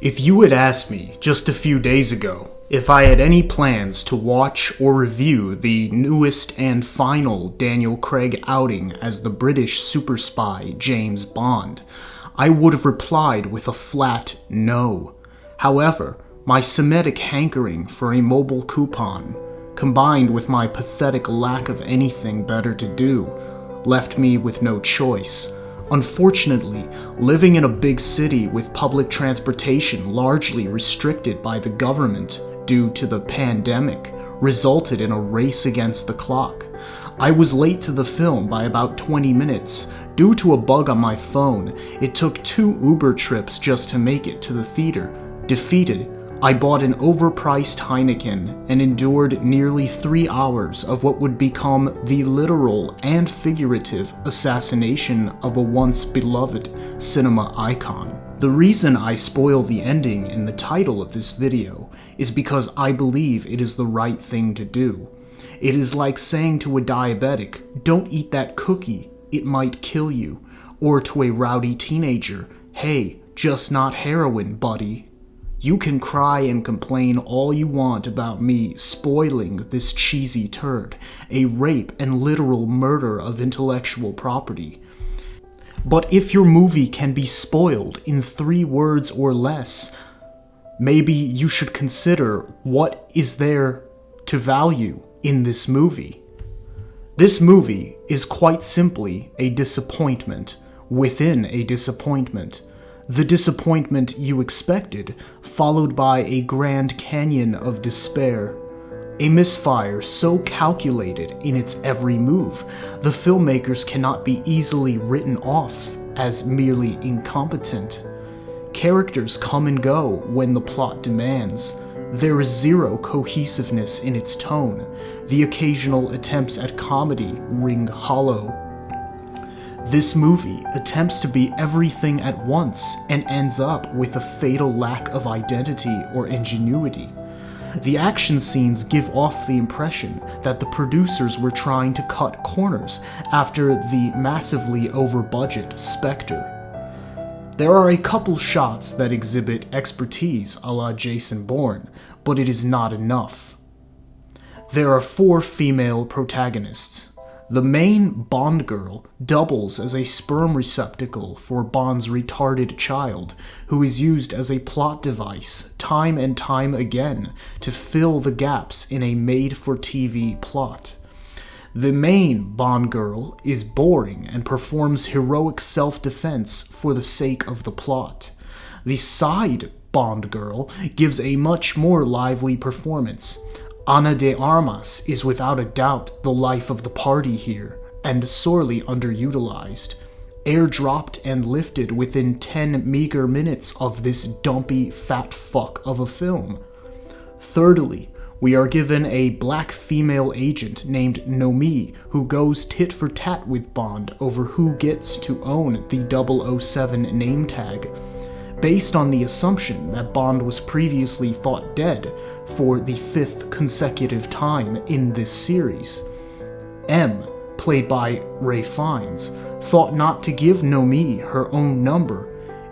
If you had asked me just a few days ago if I had any plans to watch or review the newest and final Daniel Craig outing as the British super spy James Bond, I would have replied with a flat no. However, my Semitic hankering for a mobile coupon, combined with my pathetic lack of anything better to do, left me with no choice. Unfortunately, living in a big city with public transportation largely restricted by the government due to the pandemic resulted in a race against the clock. I was late to the film by about 20 minutes. Due to a bug on my phone, it took 2 Uber trips just to make it to the theater. Defeated, I bought an overpriced Heineken and endured nearly 3 hours of what would become the literal and figurative assassination of a once beloved cinema icon. The reason I spoil the ending in the title of this video is because I believe it is the right thing to do. It is like saying to a diabetic, "Don't eat that cookie, it might kill you," or to a rowdy teenager, "Hey, just not heroin, buddy." You can cry and complain all you want about me spoiling this cheesy turd, a rape and literal murder of intellectual property. But if your movie can be spoiled in 3 words or less, maybe you should consider what is there to value in this movie. This movie is quite simply a disappointment within a disappointment. The disappointment you expected, followed by a Grand Canyon of despair. A misfire so calculated in its every move, the filmmakers cannot be easily written off as merely incompetent. Characters come and go when the plot demands. There is zero cohesiveness in its tone. The occasional attempts at comedy ring hollow. This movie attempts to be everything at once and ends up with a fatal lack of identity or ingenuity. The action scenes give off the impression that the producers were trying to cut corners after the massively over-budget Spectre. There are a couple shots that exhibit expertise a la Jason Bourne, but it is not enough. There are 4 female protagonists. The main Bond girl doubles as a sperm receptacle for Bond's retarded child, who is used as a plot device time and time again to fill the gaps in a made-for-TV plot. The main Bond girl is boring and performs heroic self-defense for the sake of the plot. The side Bond girl gives a much more lively performance. Ana de Armas is without a doubt the life of the party here, and sorely underutilized. Airdropped and lifted within 10 meager minutes of this dumpy fat fuck of a film. Thirdly, we are given a black female agent named Nomi who goes tit for tat with Bond over who gets to own the 007 name tag, based on the assumption that Bond was previously thought dead for the 5th consecutive time in this series. M, played by Ralph Fiennes, thought not to give Nomi her own number.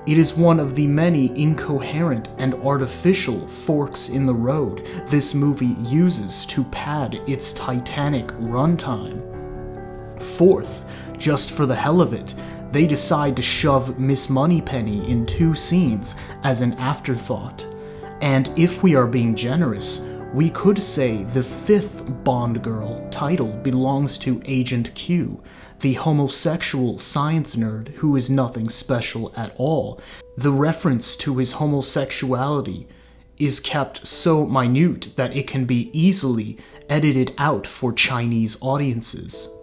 It is one of the many incoherent and artificial forks in the road this movie uses to pad its titanic runtime. Fourth, just for the hell of it, they decide to shove Miss Moneypenny in 2 scenes as an afterthought. And if we are being generous, we could say the 5th Bond girl title belongs to Agent Q, the homosexual science nerd who is nothing special at all. The reference to his homosexuality is kept so minute that it can be easily edited out for Chinese audiences.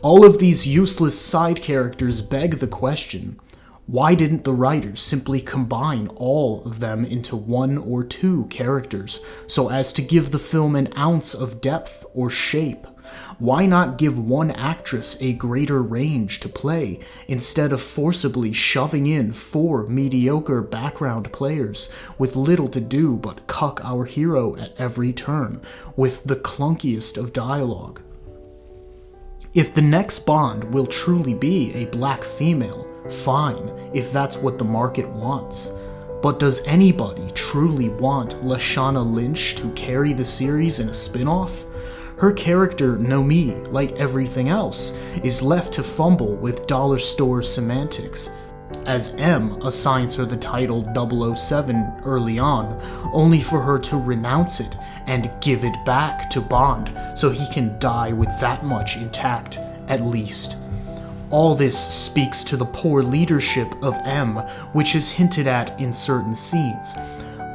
All of these useless side characters beg the question, why didn't the writers simply combine all of them into 1 or 2 characters so as to give the film an ounce of depth or shape? Why not give one actress a greater range to play instead of forcibly shoving in 4 mediocre background players with little to do but cuck our hero at every turn with the clunkiest of dialogue? If the next Bond will truly be a black female, fine, if that's what the market wants. But does anybody truly want Lashana Lynch to carry the series in a spin-off? Her character, Nomi, like everything else, is left to fumble with dollar store semantics, as M assigns her the title 007 early on, only for her to renounce it and give it back to Bond so he can die with that much intact, at least. All this speaks to the poor leadership of M, which is hinted at in certain scenes.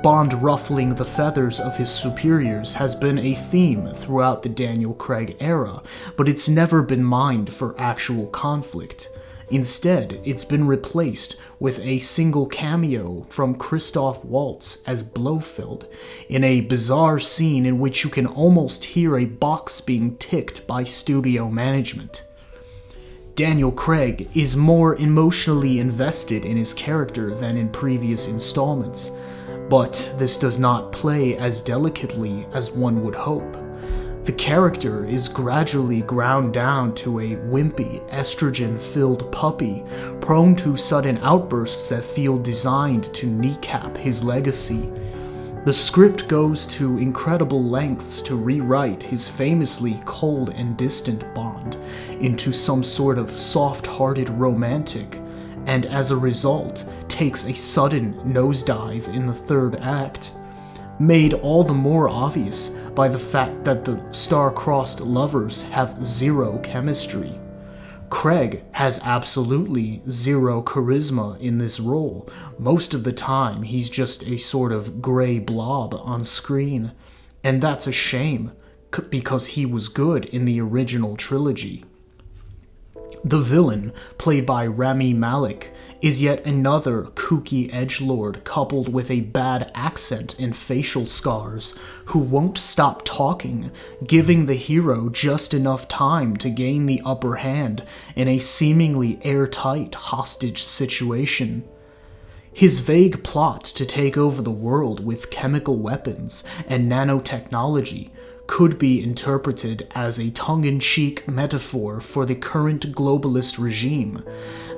Bond ruffling the feathers of his superiors has been a theme throughout the Daniel Craig era, but it's never been mined for actual conflict. Instead, it's been replaced with a single cameo from Christoph Waltz as Blofeld, in a bizarre scene in which you can almost hear a box being ticked by studio management. Daniel Craig is more emotionally invested in his character than in previous installments, but this does not play as delicately as one would hope. The character is gradually ground down to a wimpy, estrogen-filled puppy, prone to sudden outbursts that feel designed to kneecap his legacy. The script goes to incredible lengths to rewrite his famously cold and distant Bond into some sort of soft-hearted romantic, and as a result, takes a sudden nosedive in the third act, made all the more obvious by the fact that the star-crossed lovers have zero chemistry. Craig has absolutely zero charisma in this role. Most of the time, he's just a sort of gray blob on screen, and that's a shame, because he was good in the original trilogy. The villain, played by Rami Malek, is yet another kooky edgelord coupled with a bad accent and facial scars, who won't stop talking, giving the hero just enough time to gain the upper hand in a seemingly airtight hostage situation. His vague plot to take over the world with chemical weapons and nanotechnology could be interpreted as a tongue-in-cheek metaphor for the current globalist regime.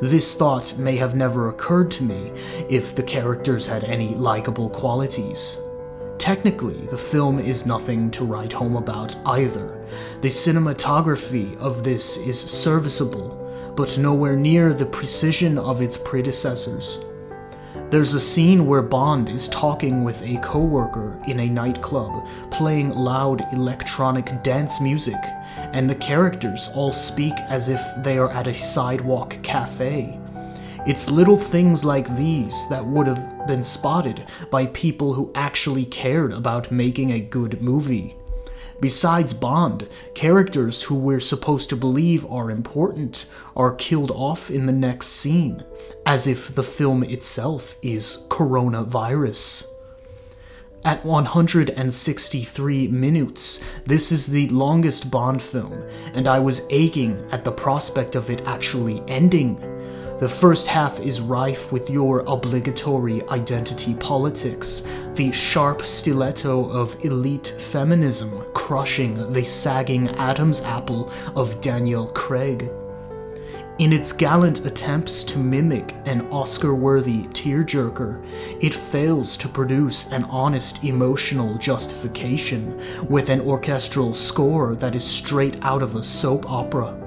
This thought may have never occurred to me if the characters had any likable qualities. Technically, the film is nothing to write home about either. The cinematography of this is serviceable, but nowhere near the precision of its predecessors. There's a scene where Bond is talking with a coworker in a nightclub, playing loud electronic dance music, and the characters all speak as if they are at a sidewalk cafe. It's little things like these that would have been spotted by people who actually cared about making a good movie. Besides Bond, characters who we're supposed to believe are important are killed off in the next scene, as if the film itself is coronavirus. At 163 minutes, this is the longest Bond film, and I was aching at the prospect of it actually ending. The first half is rife with your obligatory identity politics, the sharp stiletto of elite feminism crushing the sagging Adam's apple of Daniel Craig. In its gallant attempts to mimic an Oscar-worthy tearjerker, it fails to produce an honest emotional justification with an orchestral score that is straight out of a soap opera.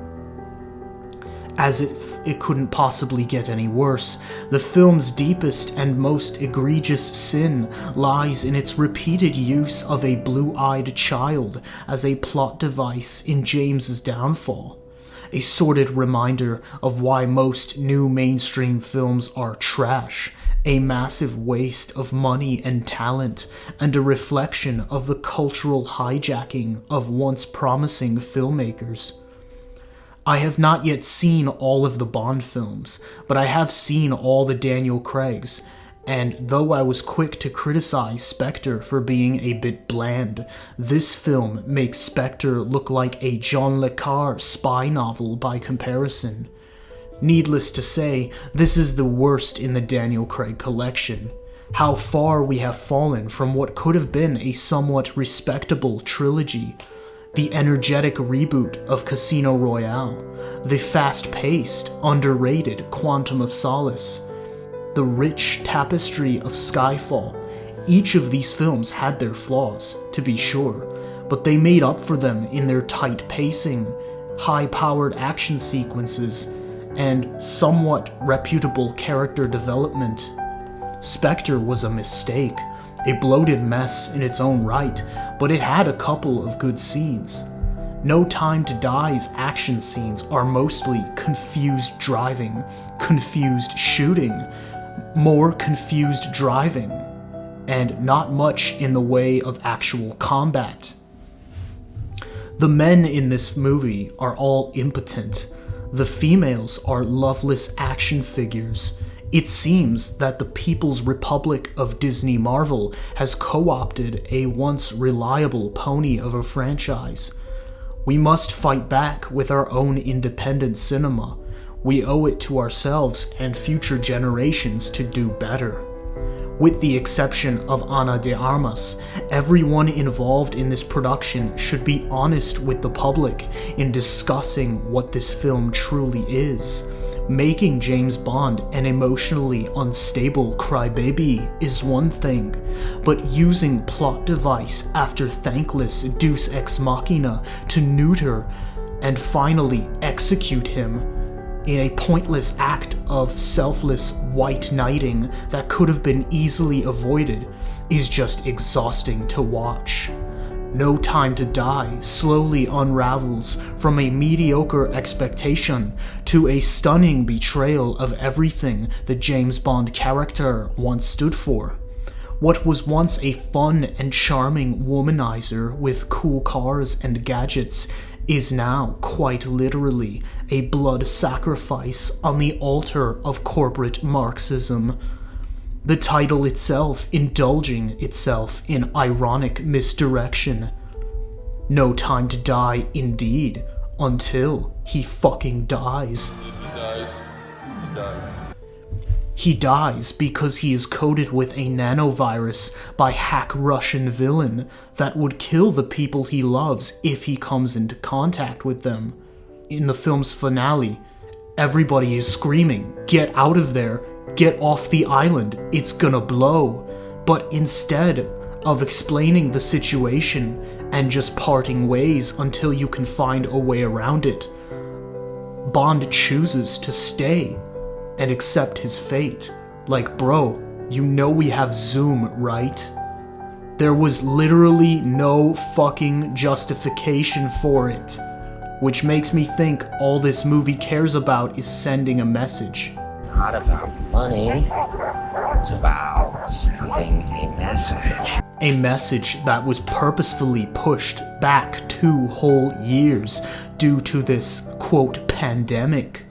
As if it couldn't possibly get any worse, the film's deepest and most egregious sin lies in its repeated use of a blue-eyed child as a plot device in James's downfall. A sordid reminder of why most new mainstream films are trash, a massive waste of money and talent, and a reflection of the cultural hijacking of once promising filmmakers. I have not yet seen all of the Bond films, but I have seen all the Daniel Craigs, and though I was quick to criticize Spectre for being a bit bland, this film makes Spectre look like a John le Carre spy novel by comparison. Needless to say, this is the worst in the Daniel Craig collection. How far we have fallen from what could have been a somewhat respectable trilogy. The energetic reboot of Casino Royale, the fast-paced, underrated Quantum of Solace, the rich tapestry of Skyfall. Each of these films had their flaws, to be sure, but they made up for them in their tight pacing, high-powered action sequences, and somewhat reputable character development. Spectre was a mistake, a bloated mess in its own right, but it had a couple of good scenes. No Time to Die's action scenes are mostly confused driving, confused shooting, more confused driving, and not much in the way of actual combat. The men in this movie are all impotent. The females are loveless action figures. It seems that the People's Republic of Disney Marvel has co-opted a once reliable pony of a franchise. We must fight back with our own independent cinema. We owe it to ourselves and future generations to do better. With the exception of Ana de Armas, everyone involved in this production should be honest with the public in discussing what this film truly is. Making James Bond an emotionally unstable crybaby is one thing, but using plot device after thankless Deus Ex Machina to neuter and finally execute him in a pointless act of selfless white knighting that could have been easily avoided is just exhausting to watch. No Time to Die slowly unravels from a mediocre expectation to a stunning betrayal of everything the James Bond character once stood for. What was once a fun and charming womanizer with cool cars and gadgets is now quite literally a blood sacrifice on the altar of corporate Marxism. The title itself indulging itself in ironic misdirection. No Time to Die indeed, until he fucking dies. He dies because he is coated with a nanovirus by hack Russian villain that would kill the people he loves if he comes into contact with them. In the film's finale, everybody is screaming, "Get out of there! Get off the island, it's gonna blow." But instead of explaining the situation and just parting ways until you can find a way around it, Bond chooses to stay and accept his fate. Like, bro, you know we have Zoom, right? There was literally no fucking justification for it, which makes me think all this movie cares about is sending a message. Not about money, it's about sending a message. A message that was purposefully pushed back 2 whole years due to this, quote, pandemic.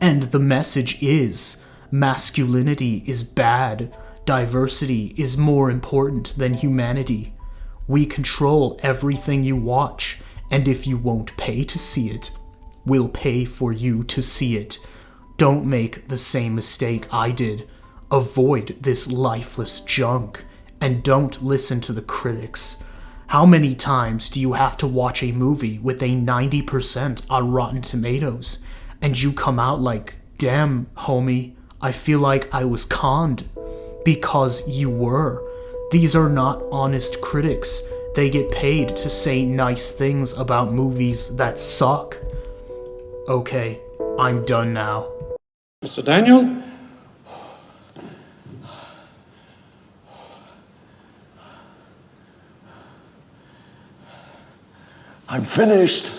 And the message is, masculinity is bad, diversity is more important than humanity. We control everything you watch, and if you won't pay to see it, we'll pay for you to see it. Don't make the same mistake I did. Avoid this lifeless junk, and don't listen to the critics. How many times do you have to watch a movie with a 90% on Rotten Tomatoes, and you come out like, damn, homie, I feel like I was conned? Because you were. These are not honest critics. They get paid to say nice things about movies that suck. Okay, I'm done now. Mr. Daniel? I'm finished.